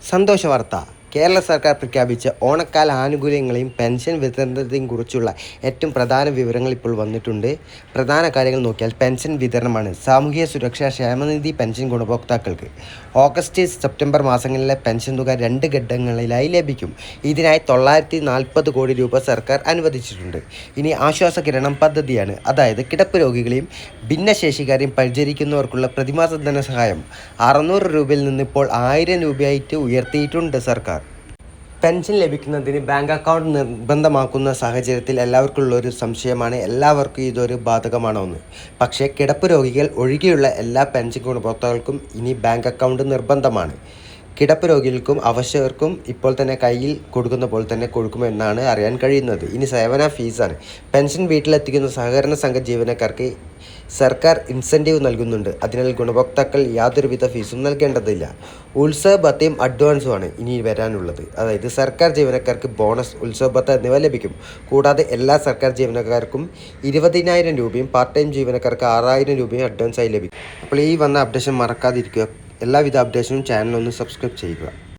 സന്തോഷ വാർത്ത. കേരള സർക്കാർ പ്രഖ്യാപിച്ച ഓണക്കാല ആനുകൂല്യങ്ങളെയും പെൻഷൻ വിതരണത്തെയും കുറിച്ചുള്ള ഏറ്റവും പ്രധാന വിവരങ്ങൾ ഇപ്പോൾ വന്നിട്ടുണ്ട്. പ്രധാന കാര്യങ്ങൾ നോക്കിയാൽ പെൻഷൻ വിതരണമാണ്. സാമൂഹ്യ സുരക്ഷാ ക്ഷേമനിധി പെൻഷൻ ഗുണഭോക്താക്കൾക്ക് ഓഗസ്റ്റ് സെപ്റ്റംബർ മാസങ്ങളിലെ പെൻഷൻ തുക 2 ഘട്ടങ്ങളിലായി ലഭിക്കും. ഇതിനായി 940 കോടി രൂപ സർക്കാർ അനുവദിച്ചിട്ടുണ്ട്. ഇനി ആശ്വാസകിരണം പദ്ധതിയാണ്. അതായത് കിടപ്പ് രോഗികളെയും ഭിന്നശേഷിക്കാരെയും പരിചരിക്കുന്നവർക്കുള്ള പ്രതിമാസ ധനസഹായം 600 രൂപയിൽ നിന്ന് ഇപ്പോൾ 1000 രൂപയായിട്ട് ഉയർത്തിയിട്ടുണ്ട് സർക്കാർ. പെൻഷൻ ലഭിക്കുന്നതിന് ബാങ്ക് അക്കൗണ്ട് നിർബന്ധമാക്കുന്ന സാഹചര്യത്തിൽ എല്ലാവർക്കുള്ളൊരു സംശയമാണ് എല്ലാവർക്കും ഇതൊരു ബാധകമാണോ എന്ന്. പക്ഷേ കിടപ്പ് രോഗികൾ ഒഴികെയുള്ള എല്ലാ പെൻഷൻ ഗുണഭോക്താക്കൾക്കും ഇനി ബാങ്ക് അക്കൗണ്ട് നിർബന്ധമാണ്. കിടപ്പ് രോഗികൾക്കും അവശർക്കും ഇപ്പോൾ തന്നെ കയ്യിൽ കൊടുക്കുന്ന പോലെ തന്നെ കൊടുക്കുമെന്നാണ് അറിയാൻ കഴിയുന്നത്. ഇനി സേവന ഫീസാണ്. പെൻഷൻ വീട്ടിലെത്തിക്കുന്ന സഹകരണ സംഘ ജീവനക്കാർക്ക് സർക്കാർ ഇൻസെൻറ്റീവ് നൽകുന്നുണ്ട്. അതിനാൽ ഗുണഭോക്താക്കൾ യാതൊരുവിധ ഫീസും നൽകേണ്ടതില്ല. ഉത്സവ ഭത്തയും അഡ്വാൻസുമാണ് ഇനി വരാനുള്ളത്. അതായത് സർക്കാർ ജീവനക്കാർക്ക് ബോണസ്, ഉത്സവ ഭത്ത എന്നിവ ലഭിക്കും. കൂടാതെ എല്ലാ സർക്കാർ ജീവനക്കാർക്കും 20,000 രൂപയും പാർട്ട് ടൈം ജീവനക്കാർക്ക് 6,000 രൂപയും അഡ്വാൻസായി ലഭിക്കും. അപ്പോൾ ഈ വന്ന അപ്ഡേഷൻ മറക്കാതിരിക്കുക. എല്ലാവിധ അപ്ഡേഷനും ചാനലൊന്ന് സബ്സ്ക്രൈബ് ചെയ്യുക.